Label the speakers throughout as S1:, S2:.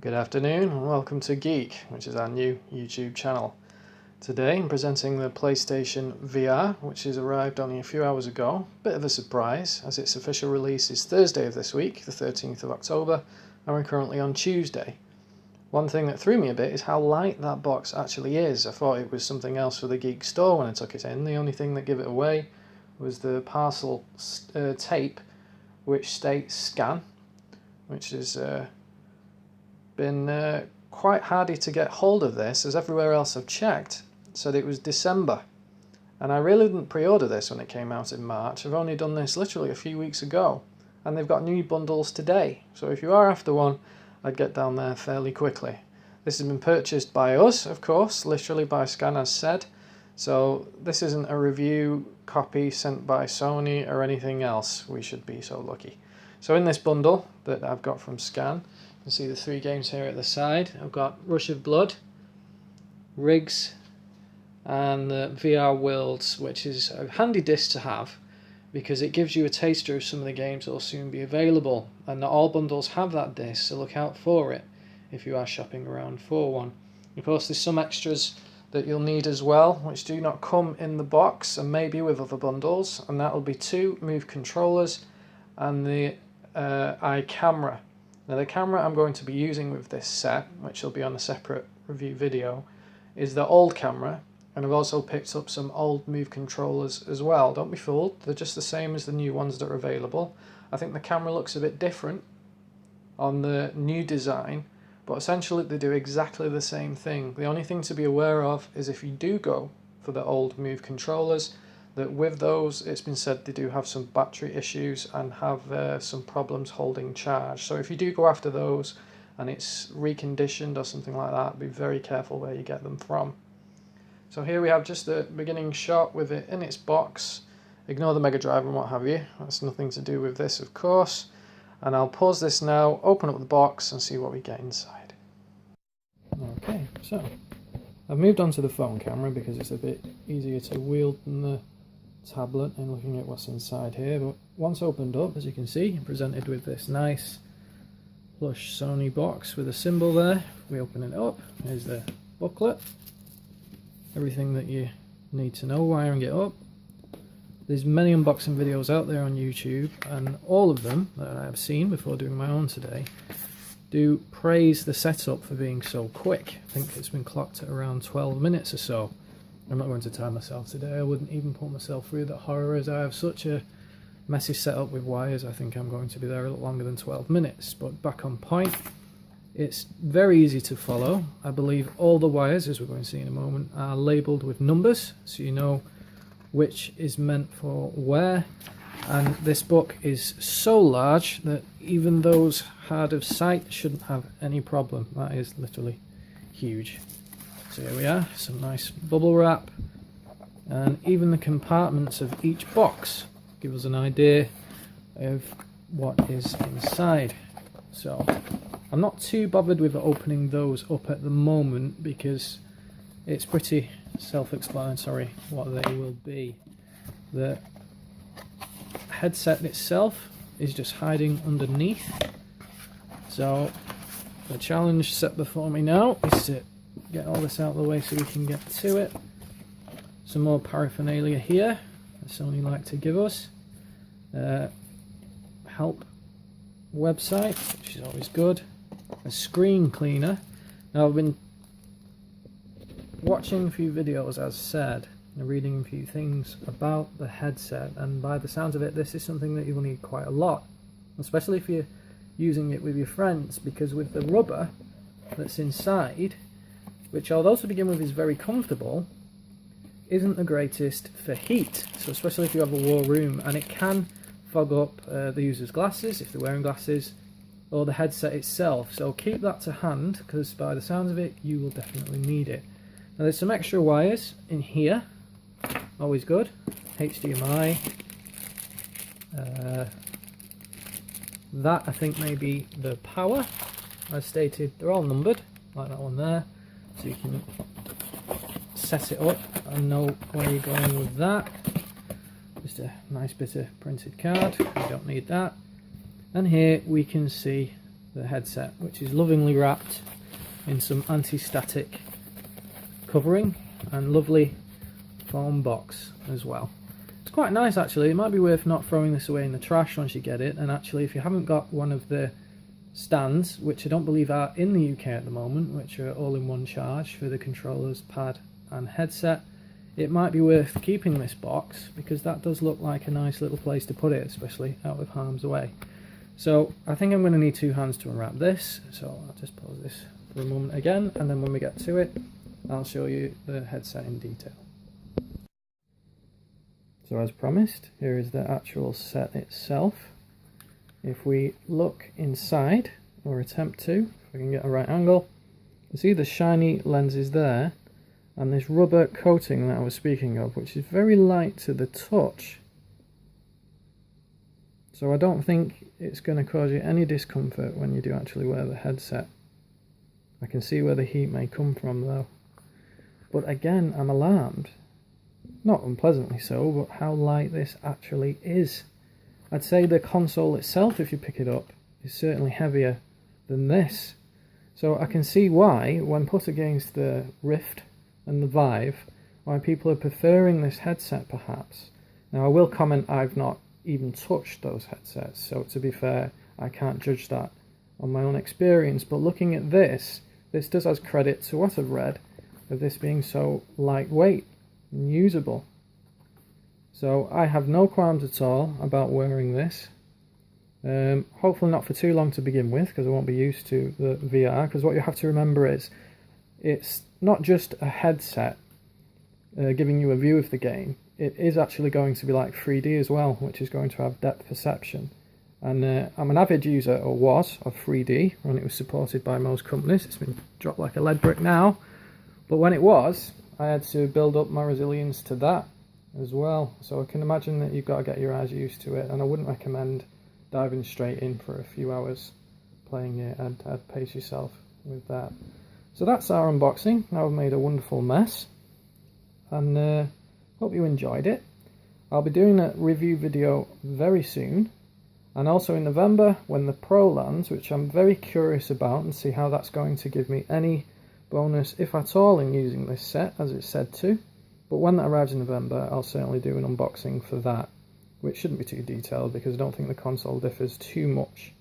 S1: Good afternoon and welcome to Geek, which is our new YouTube channel. Today I'm presenting the PlayStation VR, which has arrived only a few hours ago. Bit of a surprise, as its official release is Thursday of this week, the 13th of October, and we're currently on Tuesday. One thing that threw me a bit is how light that box actually is. I thought it was something else for the Geek store when I took it in. The only thing that gave it away was the parcel tape, which states scan, which is been quite hardy to get hold of this, as everywhere else I've checked said it was December, and I really didn't pre-order this when it came out in March. I've only done this literally a few weeks ago, and they've got new bundles today, so if you are after one, I'd get down there fairly quickly. This has been purchased by us, of course, literally by Scan as said, so this isn't a review copy sent by Sony or anything else. We should be so lucky. So in this bundle that I've got from Scan, you can see the 3 games here at the side. I've got Rush of Blood, Rigs, and the VR Worlds, which is a handy disc to have because it gives you a taster of some of the games that will soon be available, and not all bundles have that disc, so look out for it if you are shopping around for one. Of course, there's some extras that you'll need as well, which do not come in the box and maybe with other bundles, and that will be 2 Move controllers and the eye camera. Now the camera I'm going to be using with this set, which will be on a separate review video, is the old camera, and I've also picked up some old Move controllers as well. Don't be fooled, they're just the same as the new ones that are available. I think the camera looks a bit different on the new design, but essentially they do exactly the same thing. The only thing to be aware of is if you do go for the old Move controllers, that with those it's been said they do have some battery issues and have some problems holding charge. So if you do go after those and it's reconditioned or something like that, be very careful where you get them from. So here we have just the beginning shot with it in its box. Ignore the Mega Drive and what have you, that's nothing to do with this of course. And I'll pause this now, open up the box and see what we get inside. Okay, so I've moved on to the phone camera because it's a bit easier to wield than the tablet and looking at what's inside here. But once opened up, as you can see, I'm presented with this nice plush Sony box with a symbol there. We open it up, here's the booklet, everything that you need to know wiring it up. There's many unboxing videos out there on YouTube, and all of them that I have seen before doing my own today do praise the setup for being so quick. I think it's been clocked at around 12 minutes or so. I'm not going to time myself today. I wouldn't even put myself through that horror, as I have such a messy setup with wires. I think I'm going to be there a lot longer than 12 minutes. But back on point, it's very easy to follow. I believe all the wires, as we're going to see in a moment, are labelled with numbers, so you know which is meant for where. And this book is so large that even those hard of sight shouldn't have any problem. That is literally huge. So here we are, some nice bubble wrap, and even the compartments of each box give us an idea of what is inside. So I'm not too bothered with opening those up at the moment because it's pretty self-explanatory what they will be. The headset itself is just hiding underneath, so the challenge set before me now is to get all this out of the way so we can get to it. Some more paraphernalia here, as Sony like to give us. Help website, which is always good. A screen cleaner. Now I've been watching a few videos, as said, and reading a few things about the headset, and by the sounds of it, this is something that you will need quite a lot, especially if you're using it with your friends, because with the rubber that's inside, which although to begin with is very comfortable, isn't the greatest for heat, so especially if you have a warm room, and it can fog up the user's glasses if they're wearing glasses, or the headset itself. So keep that to hand, because by the sounds of it you will definitely need it. Now there's some extra wires in here, always good. HDMI, that I think may be the power. As stated, they're all numbered like that one there, so you can set it up and know where you're going with that. Just a nice bit of printed card, we don't need that. And here we can see the headset, which is lovingly wrapped in some anti-static covering and lovely foam box as well. It's quite nice actually. It might be worth not throwing this away in the trash once you get it, and actually if you haven't got one of the stands, which I don't believe are in the UK at the moment, which are all in one charge for the controllers, pad and headset, it might be worth keeping this box because that does look like a nice little place to put it, especially out of harm's way. So I think I'm going to need two hands to unwrap this, so I'll just pause this for a moment again, and then when we get to it I'll show you the headset in detail. So as promised, here is the actual set itself. If we look inside, or attempt to, if we can get a right angle, you see the shiny lenses there, and this rubber coating that I was speaking of, which is very light to the touch. So I don't think it's going to cause you any discomfort when you do actually wear the headset. I can see where the heat may come from though. But again, I'm alarmed. Not unpleasantly so, but how light this actually is. I'd say the console itself, if you pick it up, is certainly heavier than this. So I can see why, when put against the Rift and the Vive, why people are preferring this headset perhaps. Now I will comment I've not even touched those headsets, so to be fair, I can't judge that on my own experience, but looking at this does has credit to what I've read of this being so lightweight and usable. So I have no qualms at all about wearing this. Hopefully not for too long to begin with, because I won't be used to the VR, because what you have to remember is it's not just a headset giving you a view of the game, it is actually going to be like 3D as well, which is going to have depth perception. And I'm an avid user, or was, of 3D when it was supported by most companies. It's been dropped like a lead brick now, but when it was, I had to build up my resilience to that as well. So I can imagine that you've got to get your eyes used to it, and I wouldn't recommend diving straight in for a few hours playing it. I'd pace yourself with that. So that's our unboxing. Now I've made a wonderful mess, and hope you enjoyed it. I'll be doing a review video very soon, and also in November when the Pro lands, which I'm very curious about, and see how that's going to give me any bonus, if at all, in using this set as it's said to. But when that arrives in November, I'll certainly do an unboxing for that, which shouldn't be too detailed because I don't think the console differs too much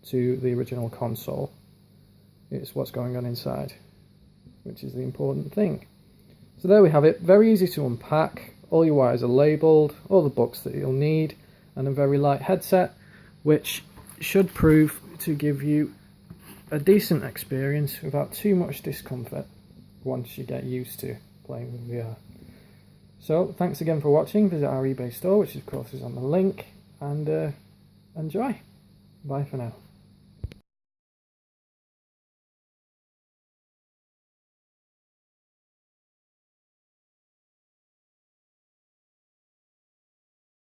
S1: to the original console. It's what's going on inside, which is the important thing. So there we have it, very easy to unpack, all your wires are labelled, all the books that you'll need, and a very light headset, which should prove to give you a decent experience without too much discomfort once you get used to playing with VR. So thanks again for watching. Visit our eBay store, which of course is on the link, and enjoy. Bye for now.